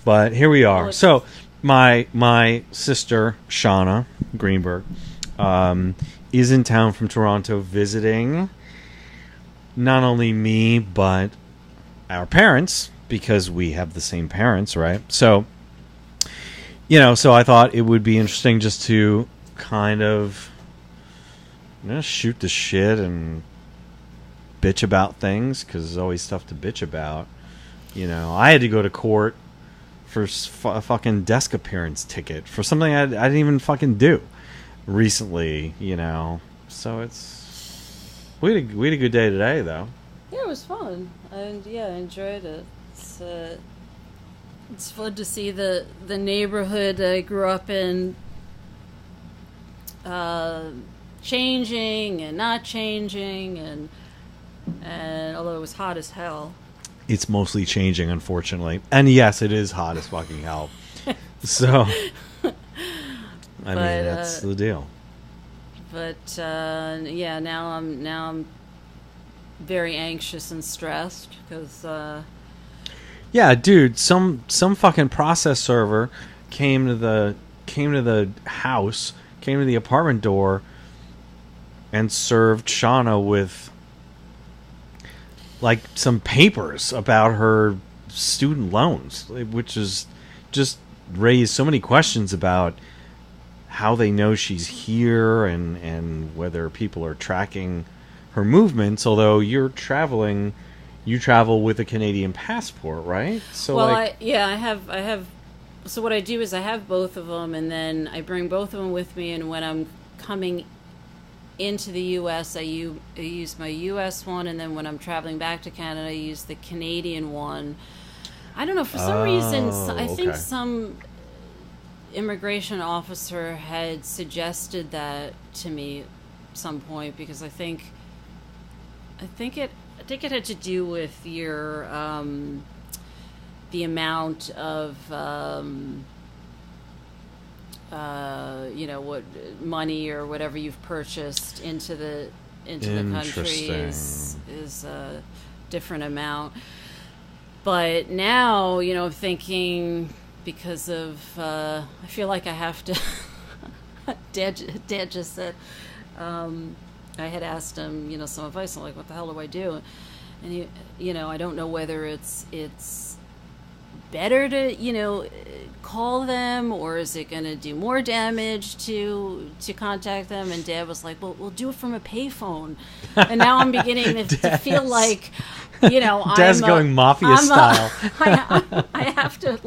But here we are. So my sister Shana Greenberg is in town from Toronto visiting not only me but our parents, because we have the same parents, right? So so I thought it would be interesting just to kind of shoot the shit and bitch about things, because there's always stuff to bitch about. I had to go to court for a fucking desk appearance ticket for something I didn't even fucking do recently, So we had a good day today, though. Yeah, it was fun, and I enjoyed it. It's fun to see the neighborhood I grew up in changing and not changing, and although it was hot as hell. It's mostly changing, unfortunately. And yes, it is hot as fucking hell. So, I mean, that's the deal. But now I'm very anxious and stressed because. Yeah, dude, some fucking process server came to the house, came to the apartment door, and served Shana with like some papers about her student loans, which is just raised so many questions about how they know she's here and whether people are tracking her movements. Although you travel with a Canadian passport, right? So I have. So what I do is I have both of them, and then I bring both of them with me. And when I'm coming into the U.S., I use my U.S. one, and then when I'm traveling back to Canada, I use the Canadian one. I don't know, for some reason, I think some immigration officer had suggested that to me at some point, because I think it had to do with your the amount of what money or whatever you've purchased into the country is a different amount. But now, I'm thinking, because of I feel like I have to. Dad just said, I had asked him, some advice. I'm like, what the hell do I do? And I don't know whether it's better to call them, or is it going to do more damage to contact them? And Dad was like, well, we'll do it from a payphone. And now I'm beginning to feel like Dad's going mafia style. I have to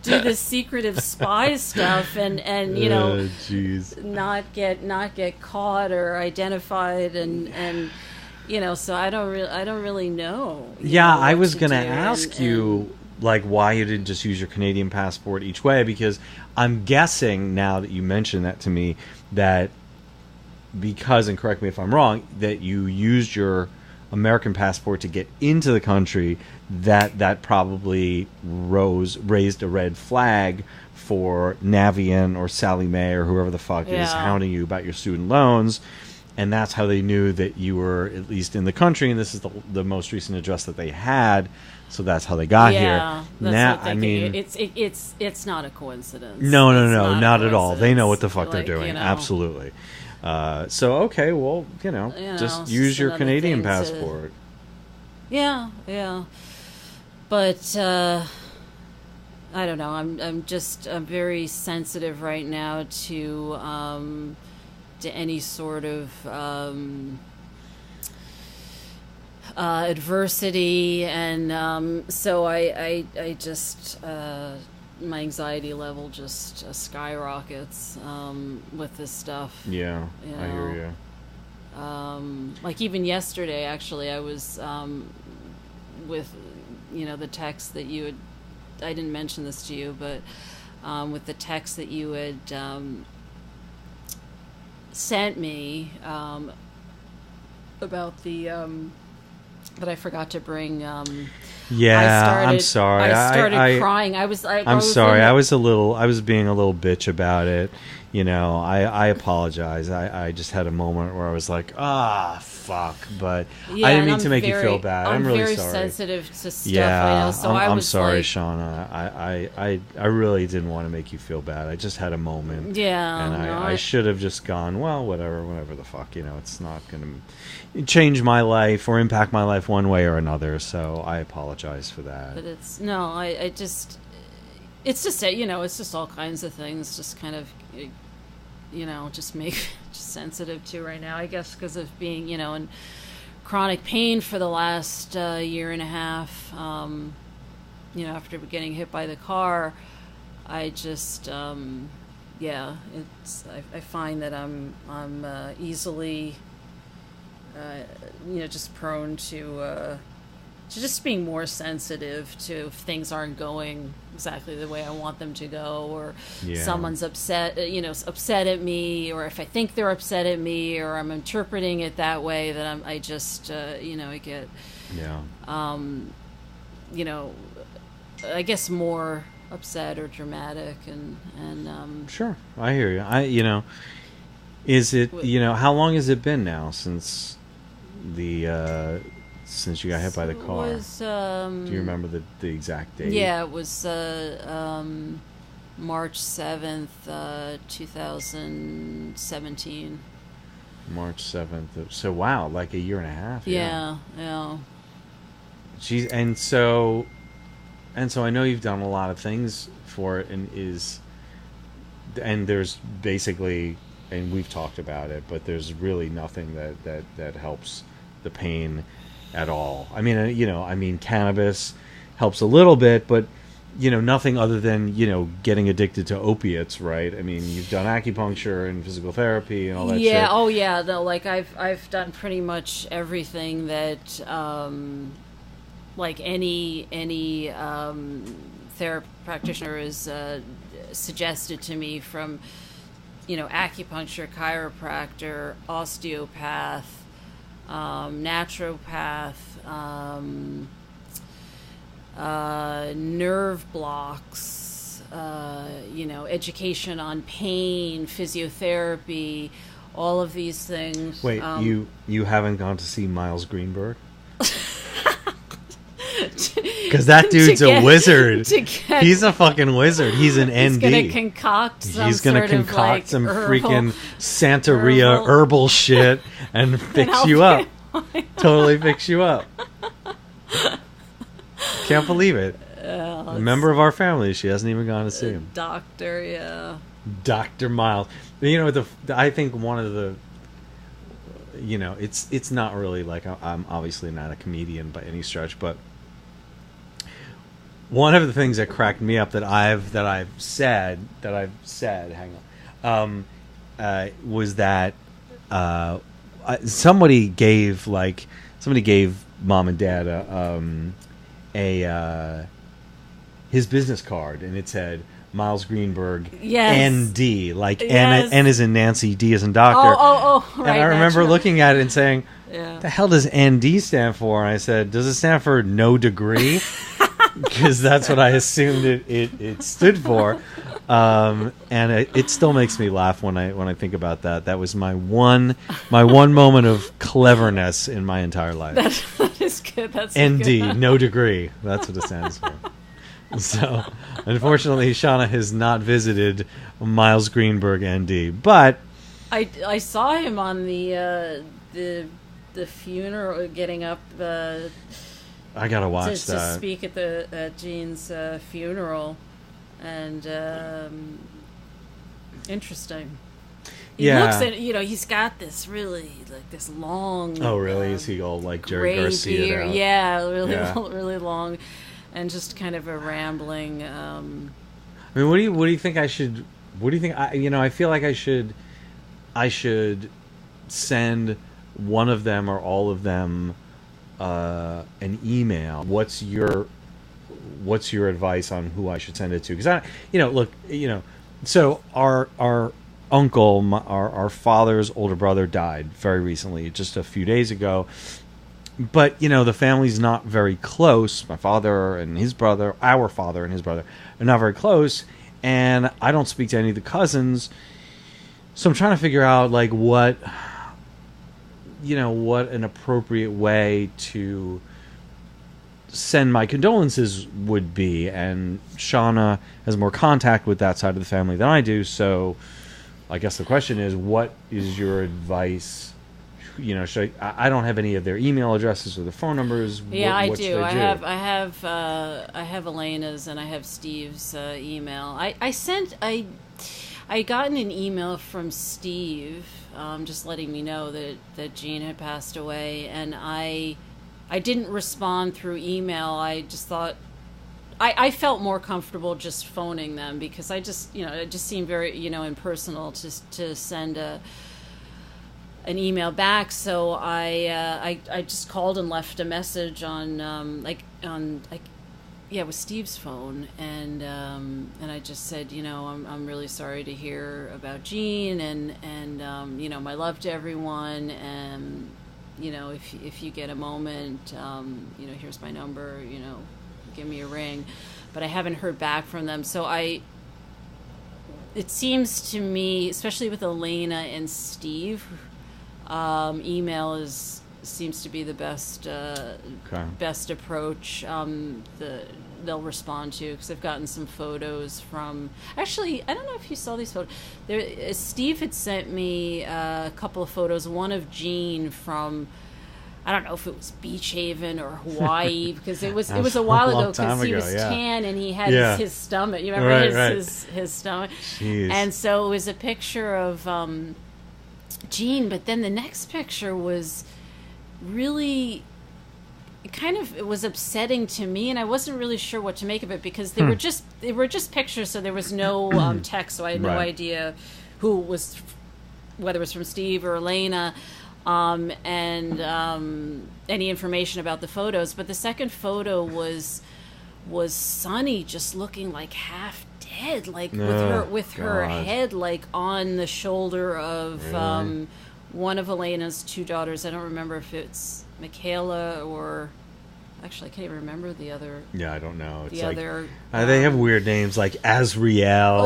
do this secretive spy stuff and not get caught or identified and so I don't really know. Yeah, I was going to ask you why you didn't just use your Canadian passport each way, because I'm guessing, now that you mentioned that to me, that because, and correct me if I'm wrong, that you used your American passport to get into the country, that probably raised a red flag for Navient or Sally Mae or whoever the fuck is hounding you about your student loans. And that's how they knew that you were at least in the country, and this is the most recent address that they had, so that's how they got here. Now, I mean, it's not a coincidence. No, not at all. They know what the fuck they're doing. Absolutely. So okay, well, just use your Canadian passport. Yeah, but I don't know. I'm very sensitive right now to any sort of adversity, and so I just my anxiety level just skyrockets with this stuff. Yeah, I hear you. Even yesterday, actually, I was with the text that you had. I didn't mention this to you, but with the text that you had sent me about the that I forgot to bring. I'm sorry. I started crying. I was sorry. I was being a little bitch about it. I apologize. I just had a moment where I was like, fuck, but Yeah, I didn't mean to make you feel bad. I'm really very sorry. sensitive to stuff. Yeah, I know, so I'm was sorry, like, Shauna. I really didn't want to make you feel bad. I just had a moment. Yeah, and no, I should have just gone, well, whatever the fuck. It's not going to change my life or impact my life one way or another. So I apologize for that. But it's no, I just, it's just it's just all kinds of things. Just kind of, just make just sensitive to right now. I guess because of being in chronic pain for the last year and a half. After getting hit by the car, I just I find that I'm easily just prone to just being more sensitive to if things aren't going exactly the way I want them to go, or someone's upset at me, or if I think they're upset at me, or I'm interpreting it that way, that I just I get I guess more upset or dramatic, and sure, I hear you. Is it how long has it been now since since you got hit by the car? It was, do you remember the exact date? Yeah, it was March 7th, 2017. March 7th. So wow, like a year and a half. Yeah. Geez, and so I know you've done a lot of things for it, and there's basically, and we've talked about it, but there's really nothing that helps the pain at all. I mean, cannabis helps a little bit, but nothing other than getting addicted to opiates, right? I mean, you've done acupuncture and physical therapy and all that. Yeah. Shit. Oh yeah. No, like I've done pretty much everything that like any therapist practitioner is suggested to me, from acupuncture, chiropractor, osteopath, naturopath, nerve blocks, education on pain, physiotherapy, all of these things. Wait, you haven't gone to see Miles Greenberg? Because that dude's a wizard. He's a fucking wizard. He's an ND. He's gonna concoct some herbal, freaking Santeria herbal shit and fix you up. Totally fix you up. Can't believe it. A member of our family. She hasn't even gone to see him. Doctor, yeah. Dr. Miles. I think one of the. It's not really like, I'm obviously not a comedian by any stretch, but one of the things that cracked me up that I've said, hang on, was that somebody gave mom and dad his business card, and it said Miles Greenberg, ND, like N as in Nancy, D as in doctor. Right. And I remember looking at it and saying, "The hell does ND stand for?" And I said, "Does it stand for no degree?" Because that's what I assumed it stood for. And it still makes me laugh when I think about that. That was my one moment of cleverness in my entire life. That is good. That's ND, good. no degree. That's what it stands for. So, unfortunately, Shana has not visited Miles Greenberg, ND, but I saw him on the funeral, getting up. I gotta watch that. To speak at Jean's funeral, and interesting. He looks at he's got this really like this long. Oh really? Is he all like Jerry Garcia? Beard. Yeah, really long. And just kind of a rambling. I mean, what do you think I should? What do you think? I feel like I should send one of them or all of them an email. What's your advice on who I should send it to? Because so our uncle, our father's older brother, died very recently, just a few days ago. But, the family's not very close. My father and his brother, our father and his brother, are not very close. And I don't speak to any of the cousins. So I'm trying to figure out like what an appropriate way to send my condolences would be, and Shana has more contact with that side of the family than I do, so I guess the question is, what is your advice? I don't have any of their email addresses or their phone numbers. Yeah, what I do. I have Elena's and I have Steve's email. I gotten an email from Steve, just letting me know that Jean had passed away, and I didn't respond through email. I just thought I felt more comfortable just phoning them, because it just seemed very impersonal to send an email back. So I just called and left a message with Steve's phone, and I just said, I'm really sorry to hear about Jean, and my love to everyone, and if you get a moment, here's my number, give me a ring. But I haven't heard back from them, so it seems to me, especially with Elena and Steve, email seems to be the best approach. They'll respond to, because I've gotten some photos from. Actually, I don't know if you saw these photos. Steve had sent me a couple of photos. One of Jean from, I don't know if it was Beach Haven or Hawaii, because it was a while ago, because he was tan and he had his stomach. You remember his stomach? Jeez. And so it was a picture of Jean, but then the next picture was really it was upsetting to me, and I wasn't really sure what to make of it, because they were just pictures, so there was no text, so I had no idea whether it was from Steve or Elena, and any information about the photos. But the second photo was Sunny, just looking like half dead, like with her head like on the shoulder of one of Elena's two daughters. I don't remember if it's Michaela or, actually I can't even remember the other. Yeah, I don't know. It's they have weird names like Azriel.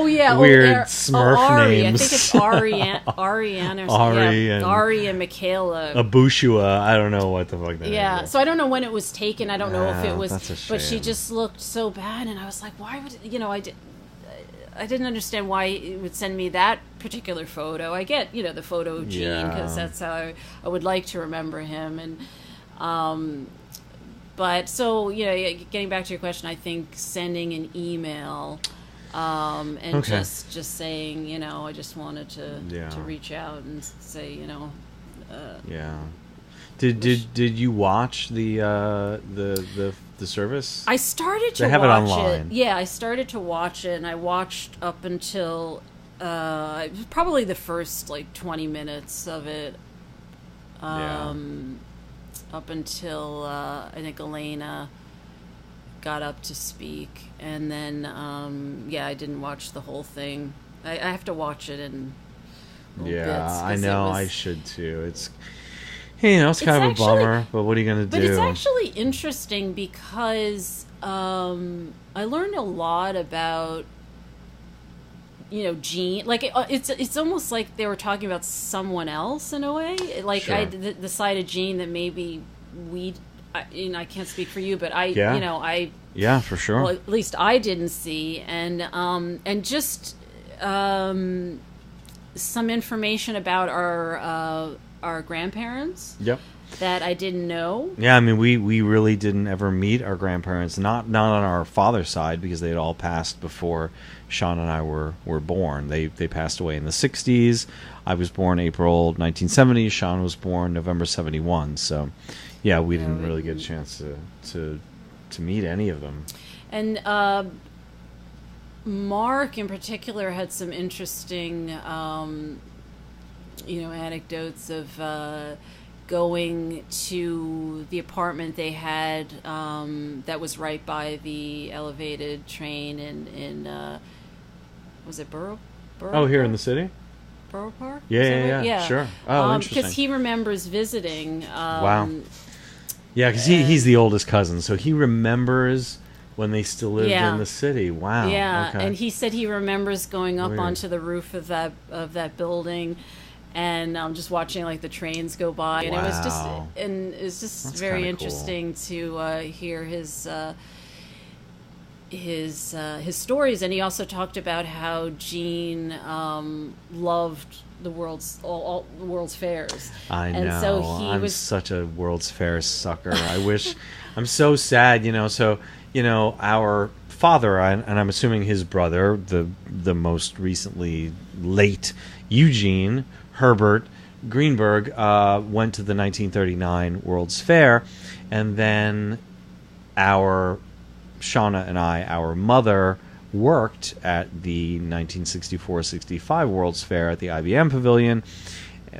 Weird Smurf names. I think it's Ariane or something. Ari and Michaela. Abushua. I don't know what the fuck that is. Yeah, so I don't know when it was taken. I don't know if it was. That's a shame. But she just looked so bad, and I was like, why would I didn't understand why it would send me that particular photo. I get, the photo of Jean, because that's how I would like to remember him. And, but so, getting back to your question, I think sending an email, and just saying, I just wanted to reach out and say, Did you watch the service? I started to watch it. They have it online. Yeah, I started to watch it, and I watched up until probably the first 20 minutes of it. Up until I think Elena got up to speak, and then I didn't watch the whole thing. I have to watch it in little bits. I know, I should too. It's it's kind of a bummer, but what are you going to do? But it's actually interesting, because I learned a lot about, Jean. It's almost like they were talking about someone else in a way. Sure. The side of Jean that maybe I can't speak for you, but yeah, for sure. Well, at least I didn't see, and just some information about our grandparents. Yep. That I didn't know. Yeah, I mean, we really didn't ever meet our grandparents, not on our father's side, because they had all passed before Sean and I were born. They passed away in the 60s. I was born April 1970. Sean was born November 71. So, yeah, we didn't really get a chance to meet any of them. And Mark, in particular, had some interesting anecdotes of going to the apartment they had that was right by the elevated train in was it Borough here Park? in the city? Borough Park? Yeah, sure. Oh, interesting. Because he remembers visiting. Wow. Yeah, because he's the oldest cousin, so he remembers when they still lived in the city. Wow. Yeah, okay. and he said he remembers going up Weird. onto the roof of that building, and just watching like the trains go by, and Wow. it was just That's very kinda cool. interesting to hear his stories. And he also talked about how Gene loved all the World's Fairs. I know. And so I'm such a World's Fair sucker. I wish. I'm so sad. So our father, and I'm assuming his brother, the most recently late Eugene Herbert Greenberg, went to the 1939 World's Fair, and then Shana and our mother worked at the 1964-65 World's Fair at the IBM Pavilion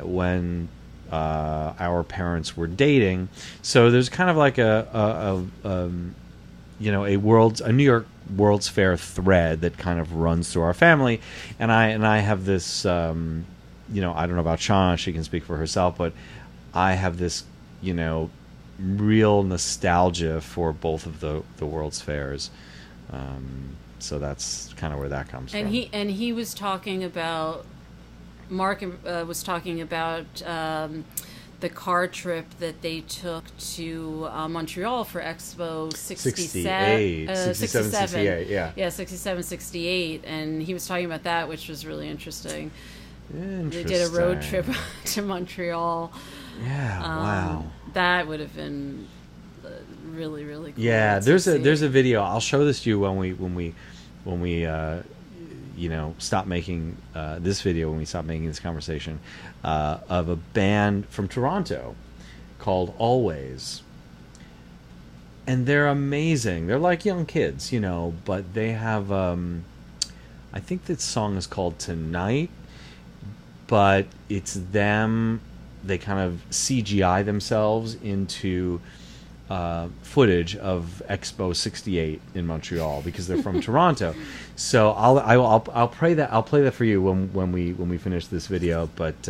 when our parents were dating. So there's kind of like a New York World's Fair thread that kind of runs through our family, and I have this I don't know about Shana, she can speak for herself, but I have this real nostalgia for both of the World's Fairs. So that's kind of where that comes from. And he was talking about, Mark was talking about the car trip that they took to Montreal for Expo 67, 68, yeah. Yeah, 67, 68, and he was talking about that, which was really interesting. They did a road trip to Montreal. Yeah, wow. That would have been really, really cool. Yeah, there's a video. I'll show this to you when we stop making this video, when we stop making this conversation, of a band from Toronto called Always. And they're amazing. They're like young kids, but they have I think that song is called Tonight, but it's them. They kind of CGI themselves into footage of Expo 68 in Montreal because they're from Toronto. So I'll play that for you when we finish this video. But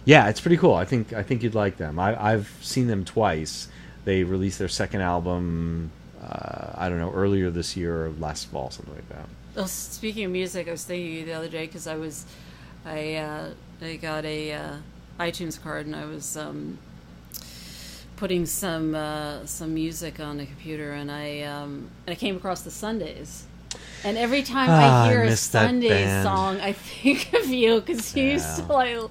yeah, it's pretty cool. I think you'd like them. I've seen them twice. They released their second album I don't know, earlier this year or last fall, something like that. Well, speaking of music, I was thinking of you the other day because I got a iTunes card, and I was putting some music on the computer, and I came across the Sundays. And every time I hear a Sundays song, I think of you because you used to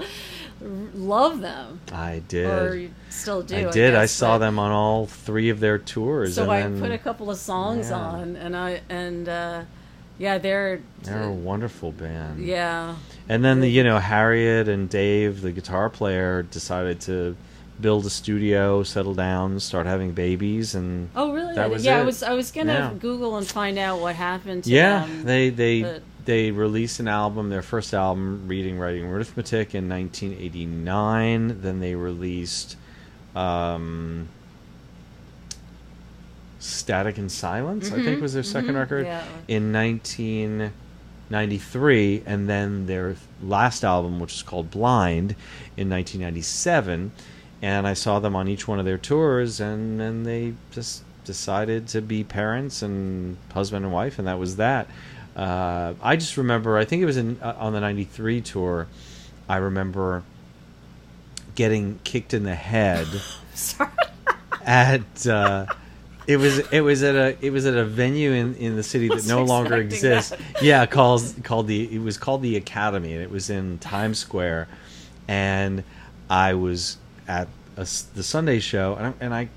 love them. I did. Or you still do. I did. I saw them on all three of their tours. So I put a couple of songs on, and they're a wonderful band. Yeah. And then Harriet and Dave, the guitar player, decided to build a studio, settle down, start having babies, and oh really? That was it. I was gonna Google and find out what happened to them. They released an album, their first album, Reading, Writing, Arithmetic, in 1989. Then they released Static and Silence, I think was their second record, in 1993, and then their last album, which is called Blind, in 1997. And I saw them on each one of their tours, and then they just decided to be parents and husband and wife, and that was that. I just remember, I think it was on the 93 tour, I remember getting kicked in the head Sorry. at it was at a venue in the city that no longer exists. That. Yeah, called the Academy, and it was in Times Square, and I was at the Sunday show, and I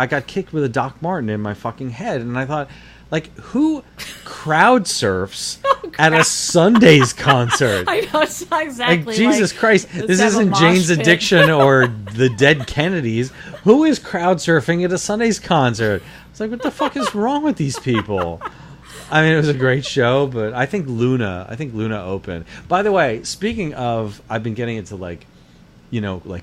got kicked with a Doc Martin in my fucking head, and I thought, like, who crowd surfs at a Sundays concert? I know, it's not exactly. Like, Jesus Christ, this isn't Jane's Addiction or the Dead Kennedys. Who is crowd surfing at a Sundays concert? It's like, what the fuck is wrong with these people? I mean, it was a great show, but I think Luna opened. By the way, speaking of, I've been getting into like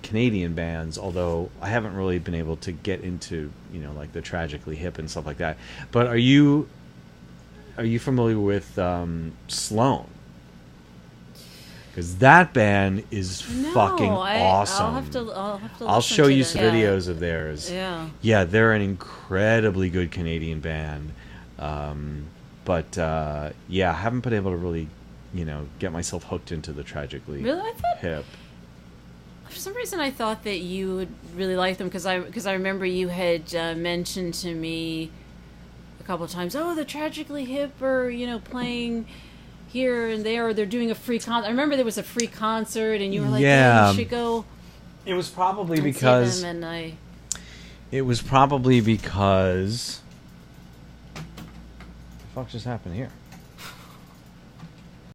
Canadian bands, although I haven't really been able to get into, like the Tragically Hip and stuff like that. But are you familiar with Sloan? Because that band is fucking awesome. I'll show you some videos of theirs. Yeah. Yeah, they're an incredibly good Canadian band. But yeah, I haven't been able to really, get myself hooked into the Tragically Really? I thought, Hip. for some reason, I thought that you would really like them because I remember you had mentioned to me a couple of times, oh, the Tragically Hip are, playing here and there, or they're doing a free concert. I remember there was a free concert, and you were like, yeah, you should go. It was probably because... Them, and It was probably because... What the fuck just happened here?